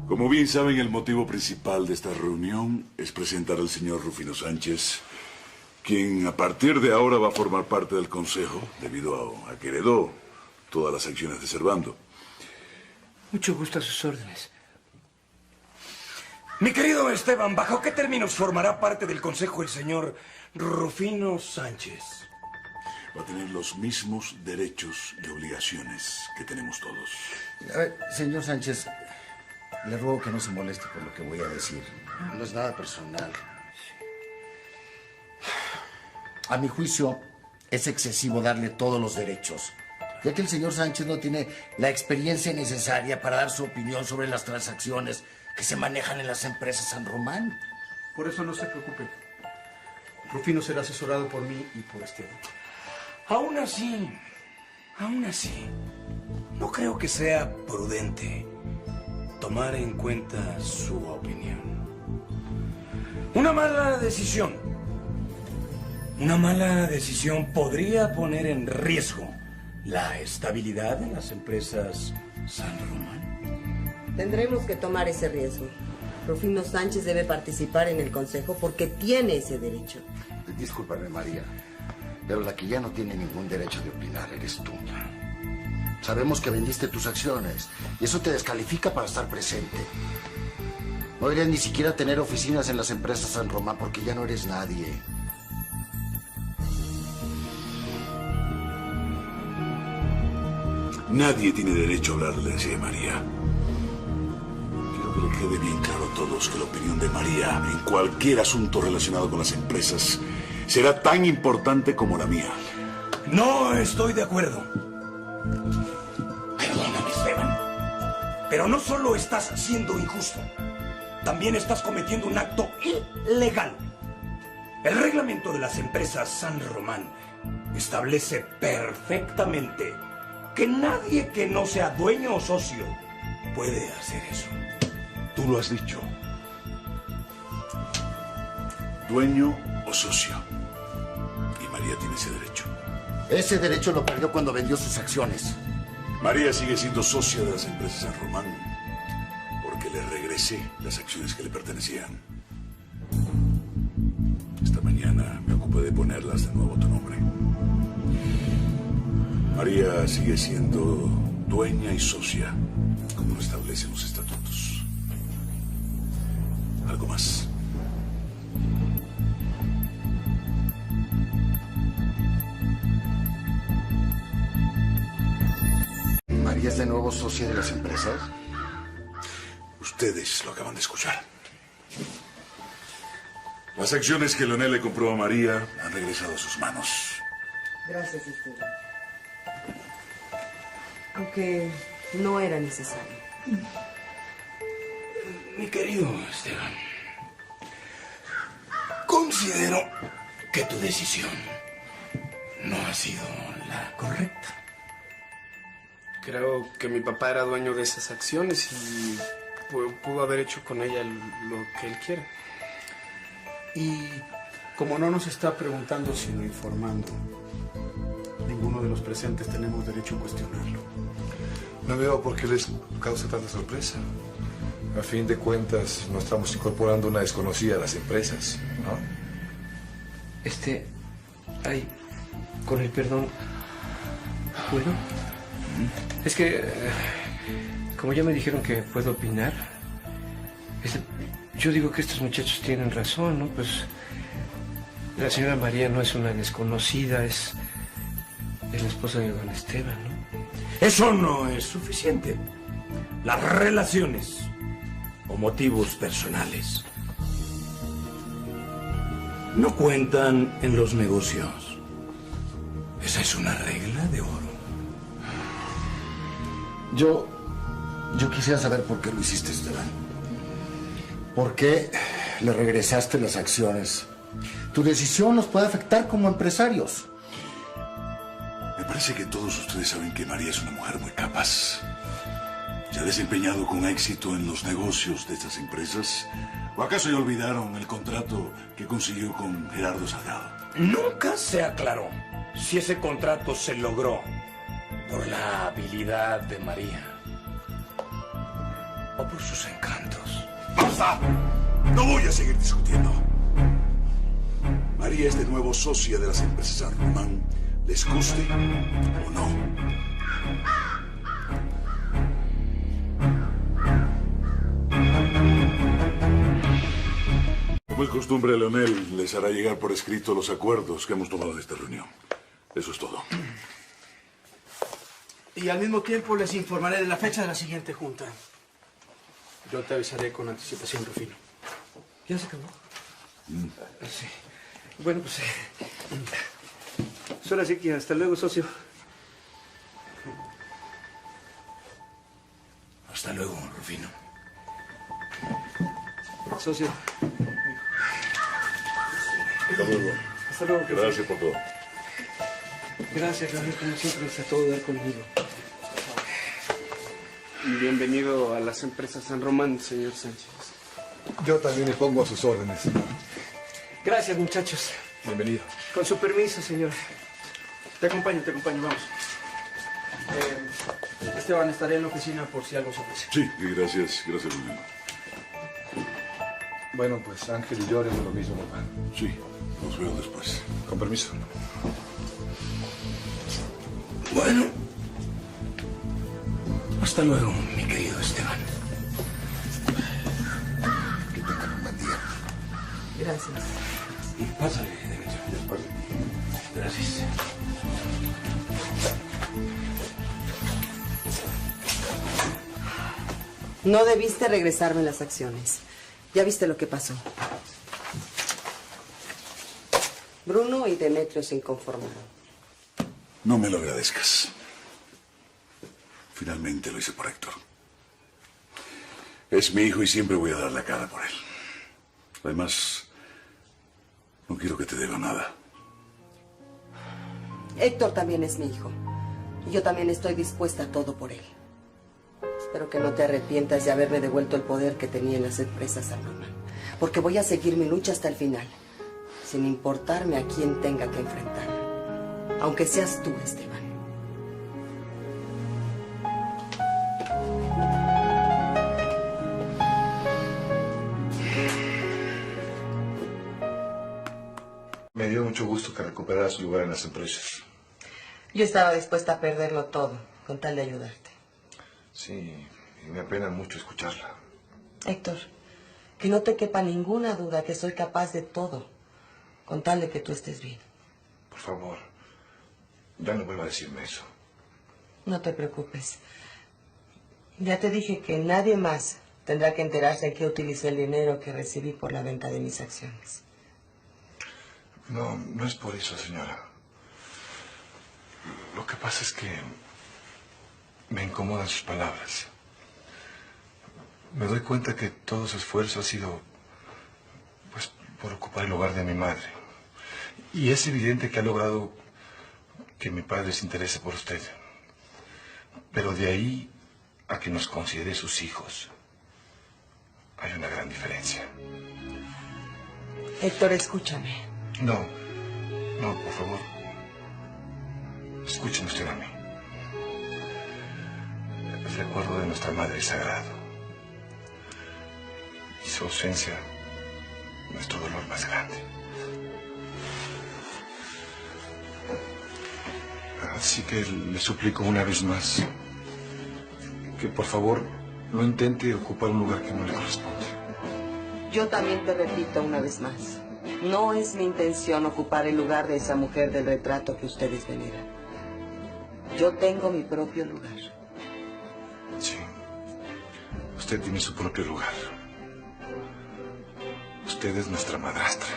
Como bien saben, el motivo principal de esta reunión es presentar al señor Rufino Sánchez, quien a partir de ahora va a formar parte del Consejo debido a que heredó todas las acciones de Servando. Mucho gusto a sus órdenes. Mi querido Esteban, ¿bajo qué términos formará parte del Consejo el señor Rufino Sánchez? Va a tener los mismos derechos y obligaciones que tenemos todos. A ver, señor Sánchez, le ruego que no se moleste por lo que voy a decir. No es nada personal. A mi juicio, es excesivo darle todos los derechos, ya que el señor Sánchez no tiene la experiencia necesaria para dar su opinión sobre las transacciones que se manejan en las empresas San Román. Por eso no se preocupe. Rufino será asesorado por mí y por Esteban. Aún así, no creo que sea prudente tomar en cuenta su opinión. Una mala decisión podría poner en riesgo la estabilidad de las empresas San Román. Tendremos que tomar ese riesgo. Rufino Sánchez debe participar en el consejo porque tiene ese derecho. Discúlpame, María, pero la que ya no tiene ningún derecho de opinar eres tú. Sabemos que vendiste tus acciones y eso te descalifica para estar presente. No deberías ni siquiera tener oficinas en las empresas San Román porque ya no eres nadie. Nadie tiene derecho a hablarle así de María. Quiero que le quede bien claro a todos que la opinión de María en cualquier asunto relacionado con las empresas será tan importante como la mía. No estoy de acuerdo. Perdóname, Esteban, pero no solo estás siendo injusto, también estás cometiendo un acto ilegal. El reglamento de las empresas San Román establece perfectamente que nadie que no sea dueño o socio puede hacer eso. Tú lo has dicho. Dueño o socio. Y María tiene ese derecho. Ese derecho lo perdió cuando vendió sus acciones. María sigue siendo socia de las empresas San Román porque le regresé las acciones que le pertenecían. Esta mañana me ocupé de ponerlas de nuevo a tu nombre. María sigue siendo dueña y socia, como lo establecen los estatutos. ¿Algo más? ¿María es de nuevo socia de las empresas? Ustedes lo acaban de escuchar. Las acciones que Leonel le compró a María han regresado a sus manos. Gracias, Esteban. Aunque no era necesario. Mi querido Esteban, considero que tu decisión no ha sido la correcta. Creo que mi papá era dueño de esas acciones y pudo haber hecho con ella lo que él quiera. Y como no nos está preguntando, sino informando, ninguno de los presentes tenemos derecho a cuestionarlo. No veo por qué les causa tanta sorpresa. A fin de cuentas, no estamos incorporando una desconocida a las empresas, ¿no? Ay, con el perdón, ¿puedo? Es que, como ya me dijeron que puedo opinar, yo digo que estos muchachos tienen razón, ¿no? Pues la señora María no es una desconocida, es la esposa de don Esteban, ¿no? Eso no es suficiente. Las relaciones o motivos personales no cuentan en los negocios. Esa es una regla de oro. Yo quisiera saber por qué lo hiciste, Esteban. ¿Por qué le regresaste las acciones? Tu decisión nos puede afectar como empresarios. Me parece que todos ustedes saben que María es una mujer muy capaz. ¿Se ha desempeñado con éxito en los negocios de estas empresas? ¿O acaso ya olvidaron el contrato que consiguió con Gerardo Salgado? Nunca se aclaró si ese contrato se logró por la habilidad de María o por sus encantos. ¡Basta! No voy a seguir discutiendo. María es de nuevo socia de las empresas San Román, les guste o no. Como es costumbre, Leonel les hará llegar por escrito los acuerdos que hemos tomado en esta reunión. Eso es todo. Y al mismo tiempo les informaré de la fecha de la siguiente junta. Yo te avisaré con anticipación, Rufino. ¿Ya se acabó? Sí. Bueno, pues... Ahora sí que hasta luego, socio. Hasta luego, Rufino. Socio. Hasta luego. Hasta luego. Gracias por todo. Gracias, Gabriel, como siempre, nos trató de dar conmigo. Y bienvenido a las empresas San Román, señor Sánchez. Yo también me pongo a sus órdenes. Gracias, muchachos. Bienvenido. Con su permiso, señor. Te acompaño, vamos. Esteban, estaré en la oficina por si algo se ofrece. Sí, y gracias, Rubén. Bueno, pues Ángel y yo haremos lo mismo, papá. Sí, nos veo después. Con permiso. Bueno. Hasta luego, mi querido Esteban. Que tengan un buen día. Gracias. Pásale, Demetrio. Gracias. No debiste regresarme las acciones. Ya viste lo que pasó. Bruno y Demetrio se inconformaron. No me lo agradezcas. Finalmente lo hice por Héctor. Es mi hijo y siempre voy a dar la cara por él. Además, no quiero que te deba nada. Héctor también es mi hijo. Y yo también estoy dispuesta a todo por él. Espero que no te arrepientas de haberme devuelto el poder que tenía en las empresas San Román. Porque voy a seguir mi lucha hasta el final. Sin importarme a quién tenga que enfrentar. Aunque seas tú, Esteban. Me dio mucho gusto que recuperara su lugar en las empresas. Yo estaba dispuesta a perderlo todo, con tal de ayudarte. Sí, y me apena mucho escucharla. Héctor, que no te quepa ninguna duda que soy capaz de todo, con tal de que tú estés bien. Por favor, ya no vuelva a decirme eso. No te preocupes. Ya te dije que nadie más tendrá que enterarse en qué utilicé el dinero que recibí por la venta de mis acciones. No, no es por eso, señora. Lo que pasa es que me incomodan sus palabras. Me doy cuenta que todo su esfuerzo ha sido, pues, por ocupar el lugar de mi madre. Y es evidente que ha logrado que mi padre se interese por usted. Pero de ahí a que nos considere sus hijos, hay una gran diferencia. Héctor, escúchame. No, por favor. Escúcheme usted a mí. El recuerdo de nuestra madre es sagrado. Y su ausencia, nuestro dolor más grande. Así que le suplico una vez más que por favor no intente ocupar un lugar que no le corresponde. Yo también te repito una vez más. No es mi intención ocupar el lugar de esa mujer del retrato que ustedes veneran. Yo tengo mi propio lugar. Sí. Usted tiene su propio lugar. Usted es nuestra madrastra.